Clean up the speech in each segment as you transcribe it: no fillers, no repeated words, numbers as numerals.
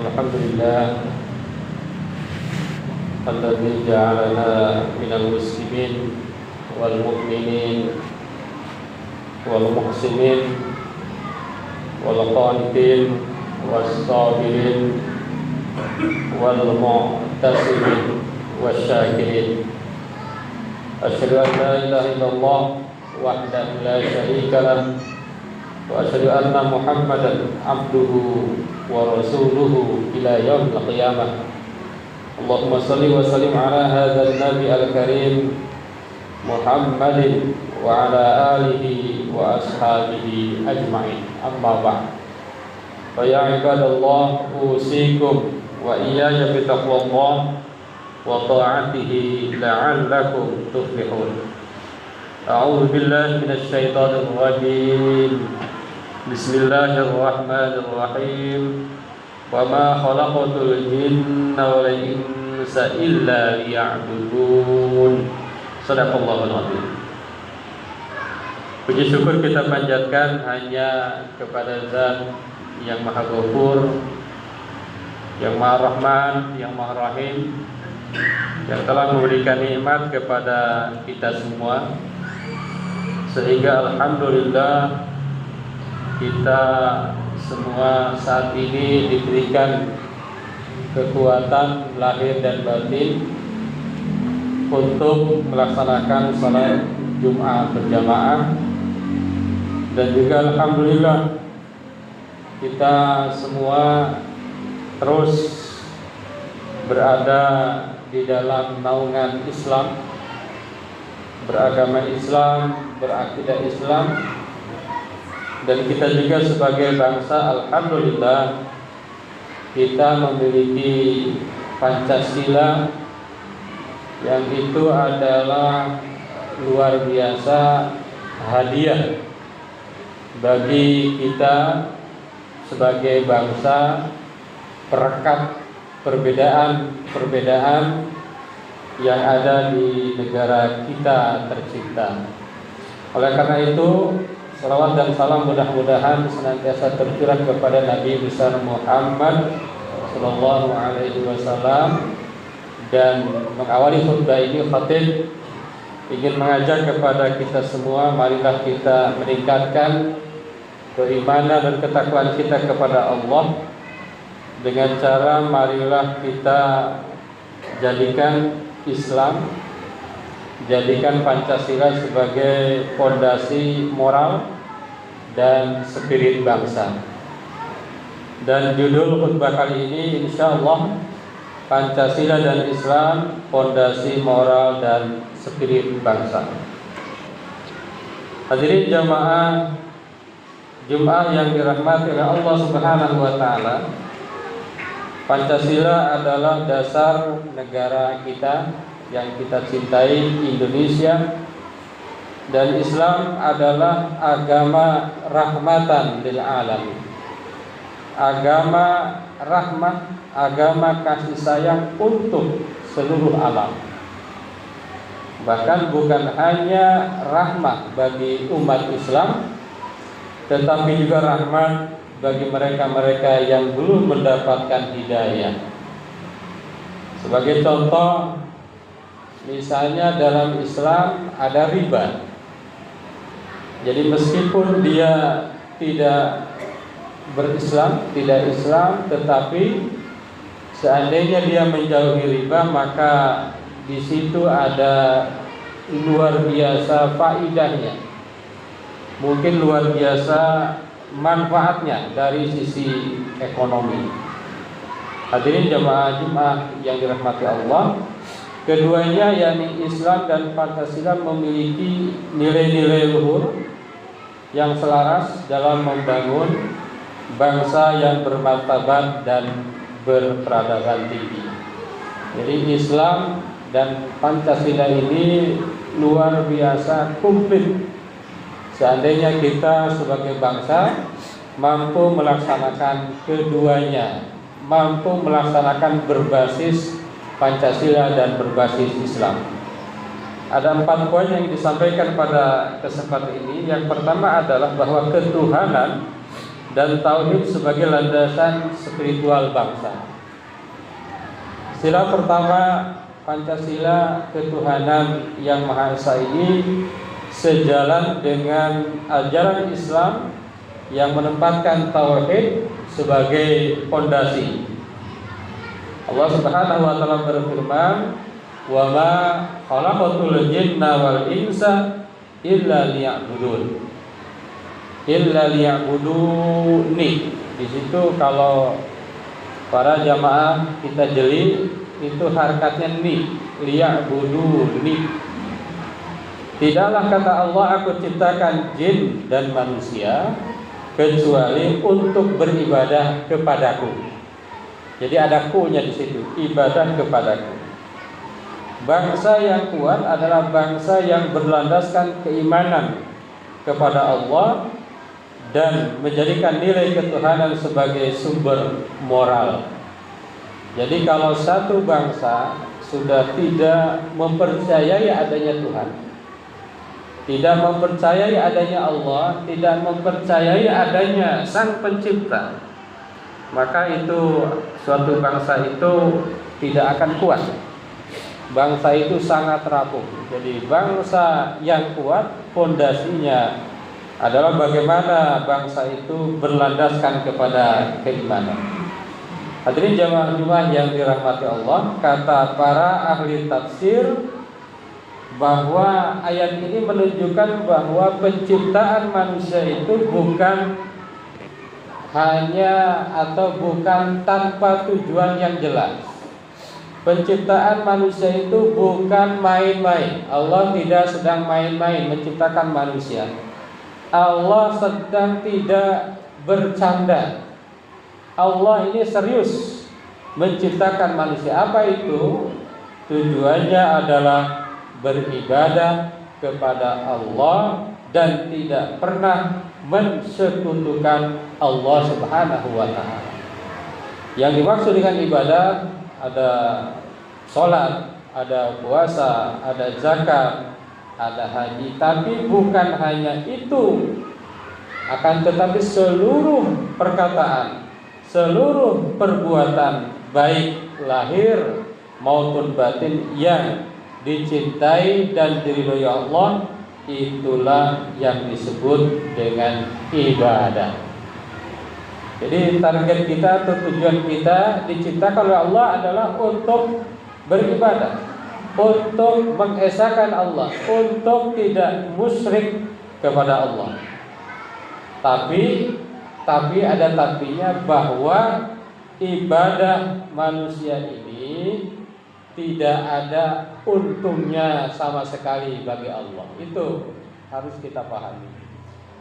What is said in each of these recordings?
الحمد لله الذي جعلنا من المسلمين والمؤمنين والمحسنين والقانتين والصابرين والمعتصمين والشاكرين. أشهد أن لا إله إلا الله وحده لا شريك له وأشهد أن محمدا عبده ورسوله إلى يوم القيامة. اللهم صل وسلم على هذا النبي الكريم محمد وعلى آله وأصحابه أجمعين. أما بعد، فيا عباد الله، أوصيكم وإياي بتقوى الله وطاعته لعلكم تفلحون. أعوذ بالله من الشيطان الرجيم. بسم الله الرحمن الرحيم. وما خلقت الجن والإنس إلا ليعبدون. Shadaqallahul Azim. Puji syukur kita panjatkan hanya kepada Zat yang Maha Ghafur, yang Maha Rahman, yang Maha Rahim, yang telah memberikan nikmat kepada kita semua, sehingga alhamdulillah kita semua saat ini diberikan kekuatan lahir dan batin untuk melaksanakan salat Jumat berjamaah, dan juga alhamdulillah kita semua terus berada di dalam naungan Islam, beragama Islam, berakidah Islam, dan kita juga sebagai bangsa alhamdulillah kita memiliki Pancasila yang itu adalah luar biasa hadiah bagi kita sebagai bangsa, perekat perbedaan yang ada di negara kita tercinta. Oleh karena itu, salawat dan salam mudah-mudahan senantiasa tercurah kepada Nabi besar Muhammad Sallallahu Alaihi Wasallam. Dan mengawali khutbah ini, khatib ingin mengajak kepada kita semua, marilah kita meningkatkan keimanan dan ketakwaan kita kepada Allah dengan cara marilah kita jadikan Islam, jadikan Pancasila sebagai fondasi moral dan spirit bangsa. Dan judul khutbah kali ini insyaallah Pancasila dan Islam, fondasi moral dan spirit bangsa. Hadirin jamaah Jumat yang dirahmati oleh Allah Subhanahu wa taala, Pancasila adalah dasar negara kita yang kita cintai, Indonesia, dan Islam adalah agama rahmatan lil alamin. Agama rahmat, agama kasih sayang untuk seluruh alam. Bahkan bukan hanya rahmat bagi umat Islam, tetapi juga rahmat bagi mereka-mereka yang belum mendapatkan hidayah. Sebagai contoh, misalnya dalam Islam ada riba. Jadi meskipun dia tidak berislam, tidak Islam, tetapi seandainya dia menjauhi riba, maka di situ ada luar biasa faidahnya, mungkin luar biasa manfaatnya dari sisi ekonomi. Hadirin jamaah Jumat yang dirahmati Allah, keduanya yakni Islam dan Pancasila memiliki nilai-nilai luhur yang selaras dalam membangun bangsa yang bermartabat dan berperadaban tinggi. Jadi Islam dan Pancasila ini luar biasa komplit. Seandainya kita sebagai bangsa mampu melaksanakan keduanya, mampu melaksanakan berbasis Pancasila dan berbasis Islam. Ada 4 poin yang disampaikan pada kesempatan ini. Yang pertama adalah bahwa ketuhanan dan tauhid sebagai landasan spiritual bangsa. Sila pertama, Pancasila ketuhanan yang Maha Esa ini sejalan dengan ajaran Islam yang menempatkan tauhid sebagai fondasi. Allah Subhanahu wa taala berfirman, "Wa ma khalaqatul jinna wal insa illa liya'budun." Illa liya'buduni. Di situ kalau para jamaah kita jeli itu harkatnya ni, liya'buduni. Tidaklah kata Allah, aku ciptakan jin dan manusia kecuali untuk beribadah kepadaku. Jadi ada ku-nya di situ, ibadah kepadaku. Bangsa yang kuat adalah bangsa yang berlandaskan keimanan kepada Allah dan menjadikan nilai ketuhanan sebagai sumber moral. Jadi kalau satu bangsa sudah tidak mempercayai adanya Tuhan, tidak mempercayai adanya Allah, tidak mempercayai adanya Sang Pencipta, maka itu suatu bangsa itu tidak akan kuat. Bangsa itu sangat rapuh. Jadi bangsa yang kuat fondasinya adalah bagaimana bangsa itu berlandaskan kepada keimanan. Hadirin jamaah yang dirahmati Allah, kata para ahli tafsir bahwa ayat ini menunjukkan bahwa penciptaan manusia itu bukan hanya atau bukan tanpa tujuan yang jelas. Penciptaan manusia itu bukan main-main. Allah tidak sedang main-main menciptakan manusia. Allah sedang tidak bercanda. Allah ini serius menciptakan manusia. Apa itu? Tujuannya adalah beribadah kepada Allah dan tidak pernah mensekutukan Allah Subhanahu wa taala. Yang dimaksud dengan ibadah ada sholat, ada puasa, ada zakat, ada haji, tapi bukan hanya itu, akan tetapi seluruh perkataan, seluruh perbuatan baik lahir maupun batin yang dicintai dan diridhoi Allah, itulah yang disebut dengan ibadah. Jadi target kita atau tujuan kita diciptakan oleh Allah adalah untuk beribadah, untuk mengesahkan Allah, untuk tidak musyrik kepada Allah. Tapi ada tapinya, bahwa ibadah manusia ini tidak ada untungnya sama sekali bagi Allah. Itu harus kita pahami,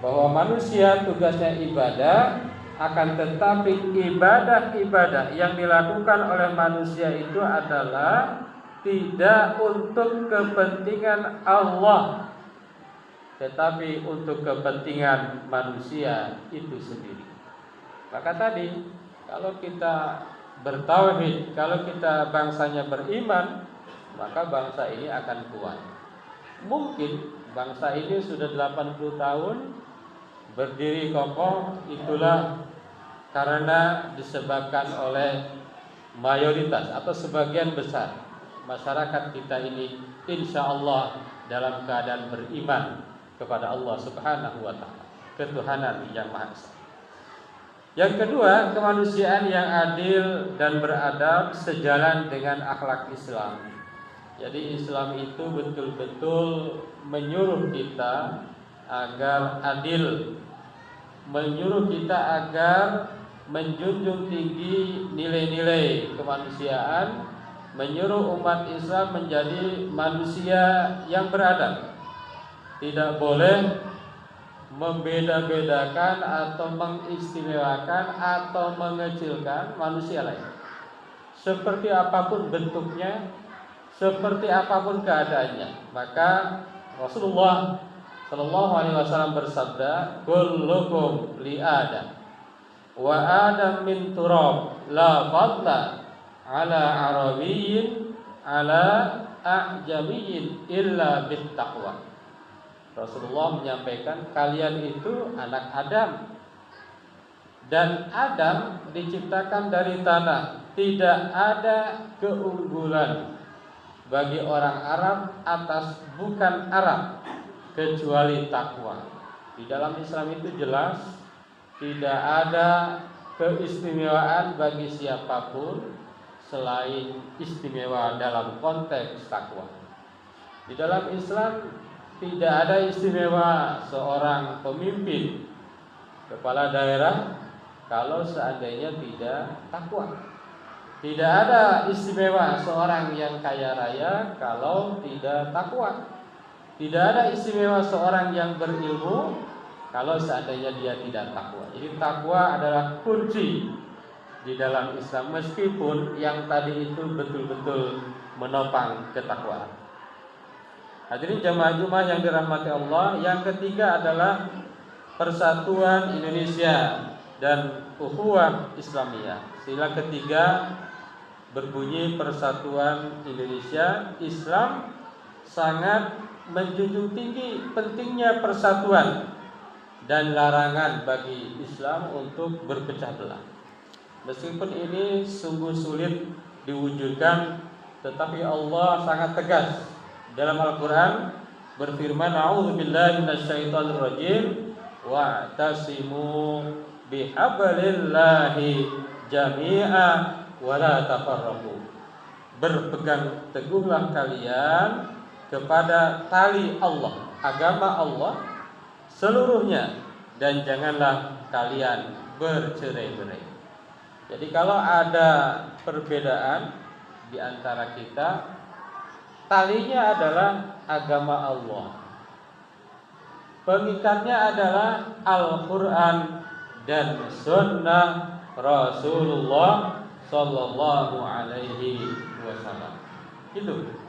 bahwa manusia tugasnya ibadah, akan tetapi ibadah-ibadah yang dilakukan oleh manusia itu adalah tidak untuk kepentingan Allah, tetapi untuk kepentingan manusia itu sendiri. Maka tadi, kalau kita bertauhid, kalau kita bangsanya beriman, maka bangsa ini akan kuat. Mungkin bangsa ini sudah 80 tahun berdiri kokoh, itulah karena disebabkan oleh mayoritas atau sebagian besar masyarakat kita ini insya Allah dalam keadaan beriman kepada Allah Subhanahu wa ta'ala, ketuhanan yang Maha Esa. Yang kedua, kemanusiaan yang adil dan beradab sejalan dengan akhlak Islam. Jadi Islam itu betul-betul menyuruh kita agar adil, menyuruh kita agar menjunjung tinggi nilai-nilai kemanusiaan, menyuruh umat Islam menjadi manusia yang beradab. Tidak boleh membeda-bedakan atau mengistimewakan atau mengecilkan manusia lain, seperti apapun bentuknya, seperti apapun keadaannya. Maka Rasulullah Sallallahu Alaihi Wasallam bersabda, "Kullukum li Adam, wa Adam min turab, la fadla ala arabiyyin ala a'jamiyyin illa bit taqwa." Rasulullah menyampaikan, kalian itu anak Adam, Dan Adam diciptakan dari tanah. Tidak ada keunggulan bagi orang Arab atas bukan Arab kecuali takwa. Di dalam Islam itu jelas tidak ada keistimewaan bagi siapapun selain istimewa dalam konteks takwa. Di dalam Islam tidak ada istimewa seorang pemimpin kepala daerah kalau seandainya tidak takwa. Tidak ada istimewa seorang yang kaya raya kalau tidak takwa. Tidak ada istimewa seorang yang berilmu kalau seandainya dia tidak takwa. Jadi takwa adalah kunci di dalam Islam, meskipun yang tadi itu betul-betul menopang ketakwaan. Hadirin jamaah Jumat yang dirahmati Allah, yang ketiga adalah persatuan Indonesia dan ukhuwah Islamiyah. Sila ketiga berbunyi persatuan Indonesia. Islam sangat menjunjung tinggi pentingnya persatuan dan larangan bagi Islam untuk berpecah belah. Meskipun ini sungguh sulit diwujudkan, tetapi Allah sangat tegas dalam Al-Quran berfirman, A'udzubillahi minasyaitonir rajim, wa'tasimu bihablillahi jami'a wa la tafarraqu. Berpegang teguhlah kalian kepada tali Allah, agama Allah seluruhnya, dan janganlah kalian bercerai-berai. Jadi kalau ada perbedaan di antara kita, talinya adalah agama Allah, pengikatnya adalah Al-Quran dan Sunnah Rasulullah Sallallahu Alaihi Wasallam. Itu.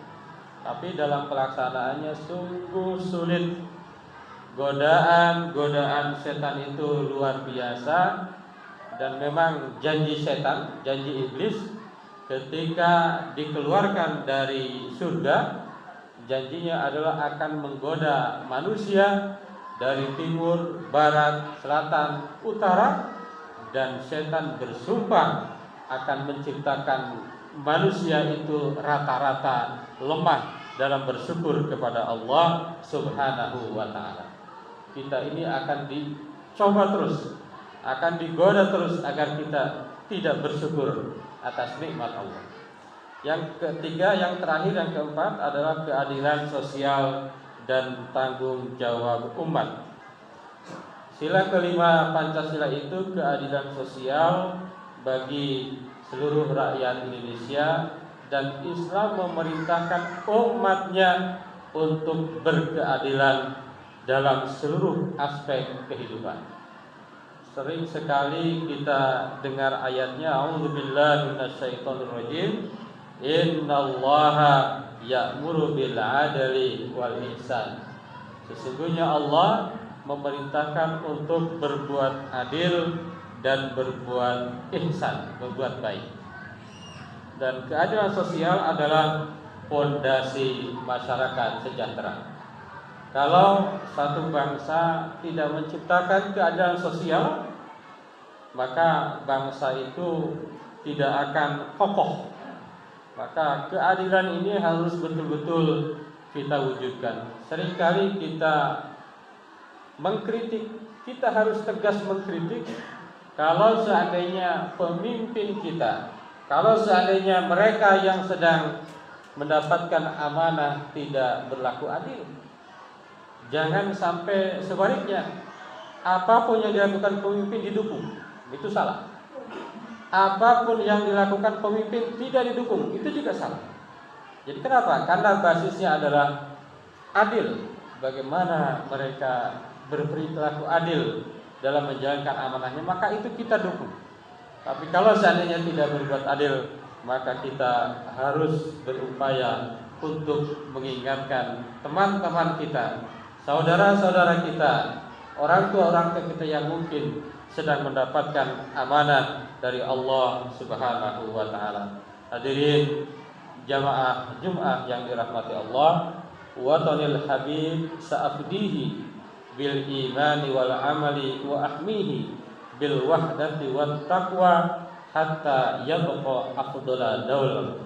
Tapi dalam pelaksanaannya sungguh sulit. Godaan setan itu luar biasa. Dan memang janji setan, janji iblis, ketika dikeluarkan dari surga, janjinya adalah akan menggoda manusia dari timur, barat, selatan, utara. Dan setan bersumpah akan menciptakan manusia itu rata-rata lemah dalam bersyukur kepada Allah Subhanahu wa ta'ala. Kita ini akan dicoba terus, akan digoda terus agar kita tidak bersyukur atas nikmat Allah. Yang ketiga, yang terakhir, yang keempat adalah keadilan sosial dan tanggung jawab umat. Sila kelima Pancasila itu keadilan sosial bagi seluruh rakyat Indonesia, dan Islam memerintahkan umatnya untuk berkeadilan dalam seluruh aspek kehidupan. Sering sekali kita dengar ayatnya, A'udzubillahi minasyaitonirrajim, Innallaha ya'muru bil 'adli wal ihsan. Sesungguhnya Allah memerintahkan untuk berbuat adil dan berbuat ihsan, berbuat baik. Dan keadilan sosial adalah fondasi masyarakat sejahtera. Kalau satu bangsa tidak menciptakan keadilan sosial, maka bangsa itu tidak akan kokoh. Maka keadilan ini harus betul-betul kita wujudkan. Seringkali kita mengkritik, kita harus tegas mengkritik kalau seandainya pemimpin kita, kalau seandainya mereka yang sedang mendapatkan amanah tidak berlaku adil. Jangan sampai sebaliknya, apapun yang dilakukan pemimpin didukung, itu salah. Apapun yang dilakukan pemimpin tidak didukung, itu juga salah. Jadi kenapa? Karena basisnya adalah adil. Bagaimana mereka berperilaku adil dalam menjalankan amanahnya, maka itu kita dukung. Tapi kalau seandainya tidak berbuat adil, maka kita harus berupaya untuk mengingatkan teman-teman kita, saudara-saudara kita, orang tua kita yang mungkin sedang mendapatkan amanah dari Allah Subhanahu wa ta'ala. Hadirin jamaah Jumat yang dirahmati Allah, watanil habib sa'afdihi bil imani wal amali wa ahmihi bil wahdati wat taqwa hatta yabqa afdala daulah.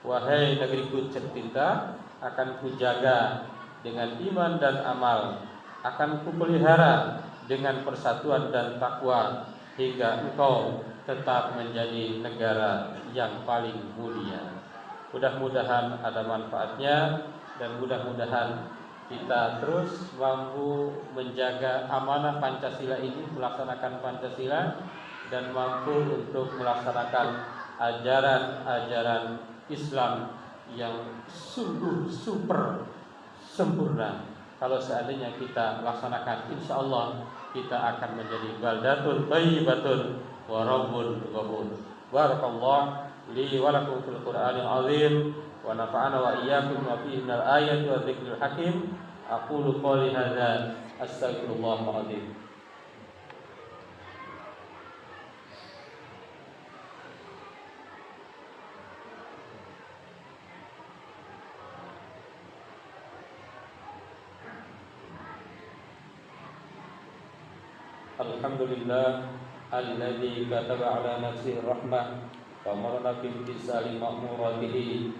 Wahai negeriku tercinta, akan kujaga dengan iman dan amal, akan kupelihara dengan persatuan dan takwa hingga engkau tetap menjadi negara yang paling mulia. Mudah-mudahan ada manfaatnya dan mudah-mudahan kita terus mampu menjaga amanah Pancasila ini, melaksanakan Pancasila dan mampu untuk melaksanakan ajaran-ajaran Islam yang sungguh super sempurna. Kalau seandainya kita laksanakan, insya Allah kita akan menjadi baldatun thayyibatun wa rabbun ghafur. Barakallahu li wa lakum fil Qur'anil azim wa nafa'ana wa iyyakum wa fihi minal ayati wa dzikril hakim. Aqulu qouli hadza astaghfirullahal azim. Alhamdulillah alladzi kataba ala nafsihi rahmah wa amarna bi imtisali ma'muratihi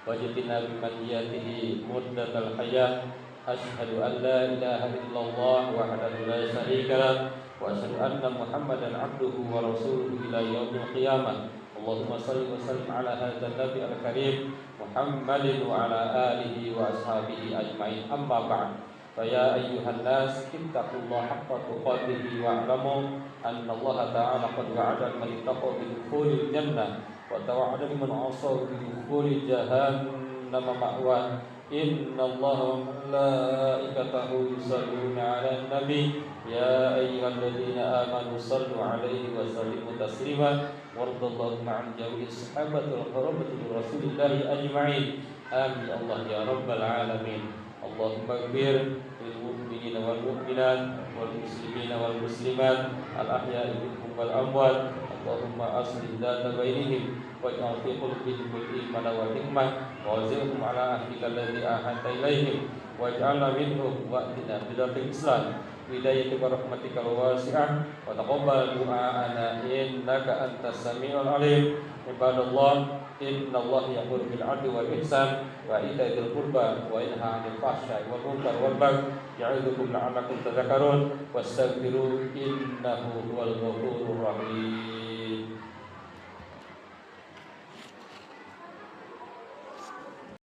wa jadina bi madiyatihi muddatal hayat. Asyhadu an la ilaha illallah wahdahu la syarika lah wa asyhadu anna Muhammadan abduhu wa rasuluhu ila yaumil qiyamah. Allahumma shalli wa sallim ala hadzal nabi al-karim Muhammadin wa ala alihi wa ashabihi ajmain. Amma ba'd. فيا أيها الناس اتقوا الله حق تقاته واعلموا أن الله تعالى قد وعد من اتقوا بدخول الجنة وتوعد من عصوا بدخول جهنم مأواه. إن الله وملائكته يصلون على النبي يا أيها الذين آمنوا صلوا عليه وسلموا تسليما وارض اللهم عن جميع الصحابة والقرابة برسول الله أجمعين. آمين الله يا رب العالمين. Allahumma ighfir lil mu'minina wal mu'minat wal muslimina wal muslimat al ahya'i minhum wal amwat. Allahumma aslih dzata bainihim waj'al fi qulubihim al-iman wal hikmah wa'zirhum ala ahdika alladhi ahadta ilaihim waj'alna minhum wa'tina bidatil Islam wilayati rahmatika wasi'ah wa taqabbal du'aana innaka antas samiul alim. Ibadallah, innallaha ya'muru bil 'adli wal ihsan wa ita'i dzil qurba wa yanha 'anil fahsya'i wal munkar wal baghi ya'idukum la'allakum tadhakkarun wastaghfiru innahu huwal ghafurur rahim.